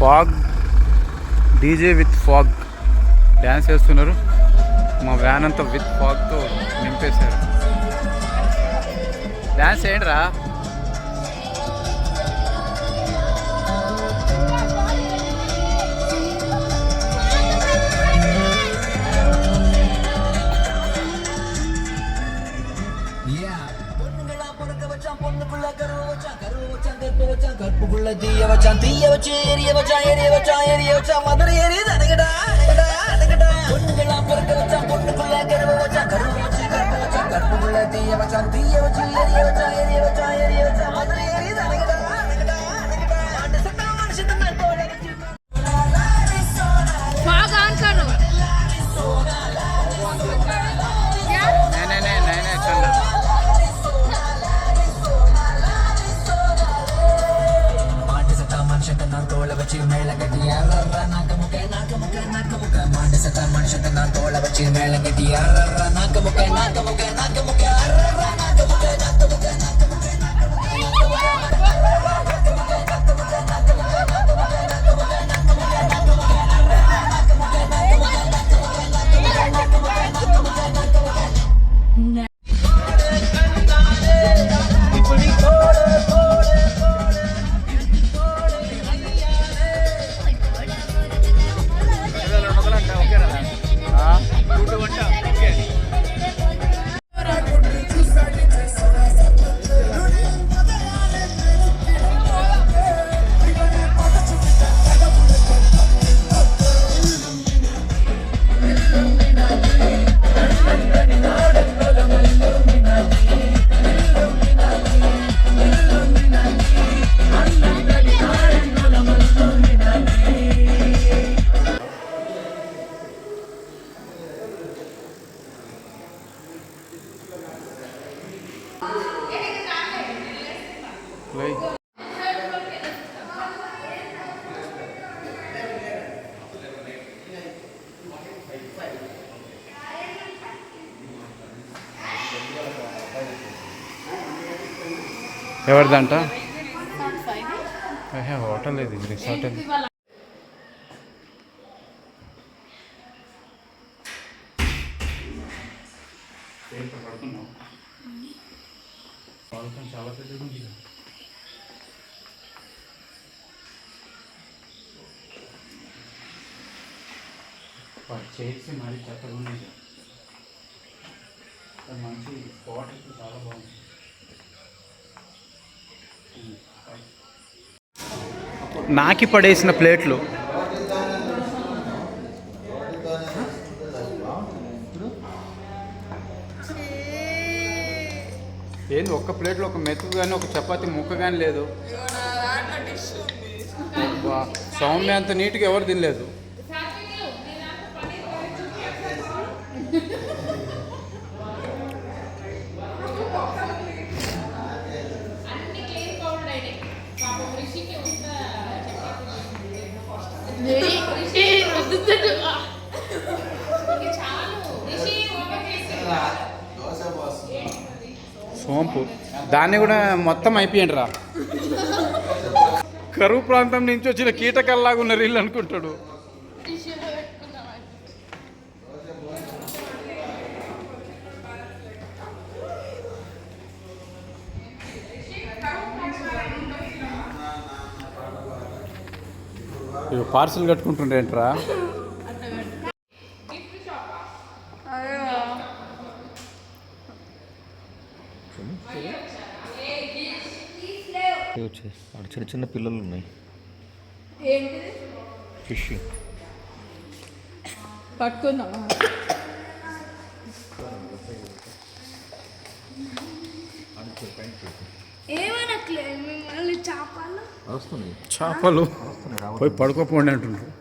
Fog DJ with fog dance చేస్తున్నారు. మా van అంతా విత్ ఫాగ్తో నింపేశారు. డ్యాన్స్ చేయండి రా. கற்புக்குள்ள தீய வச்சான் தீய வச்சு எரிய வச்சான் எரிய வச்சான் எரிய வச்சான் மதுரை எரியுது அணுகடா அணுகடா அணுகடா பொண்ணுங்களாம் பிறக்க வச்சான் பொண்ணுக்குள்ள கருவ வச்சான் கருவ வச்சு கற்பு வச்சான் கற்புக்குள்ள தீய வச்சான் தீய வச்சு எரிய வச்சான் எரிய வச்சான் எரிய வச்சான் மதுரை எரியுது அணுகடா அணுகடா அணுகடா ஆண்டு சட்டா மனுஷன் தான் தோட फाग ऑन करो. తోళ వచ్చి మేళ గట్టి నాకముక నాకముక నాకముక మానసత మనుషత నా తోళ వచ్చి మేళ గట్టి నాకముక నాకముక నాకముక నాకముక నాకముక ఎవరిదంట? హోటల్ ఇది, రిసార్ట్ అది. చాలా పెద్దగా ఉంది. చేసి మరి చక్కగా ఉంది. మంచి స్పాట్ చాలా బాగుంది. నాకి పడేసిన ప్లేట్లు ఏంది? ఒక్క ప్లేట్లో ఒక మెతుకు కానీ ఒక చపాతి ముక్క కానీ లేదు. సౌమ్య అంత నీట్గా ఎవరు తినలేదు. సోంపు దాన్ని కూడా మొత్తం అయిపోయింది రా. కరువు ప్రాంతం నుంచి వచ్చిన కీటకల్లాగా ఉన్న రీళ్ళు అనుకుంటాడు. పార్సల్ కట్టుకుంటుండేంట్రా? అక్కడ చిన్న చిన్న పిల్లలు ఉన్నాయి. ఫిష్ పట్టుకుందామా? చేపలు పోయి పడుకోపోండి అంటున్నారు.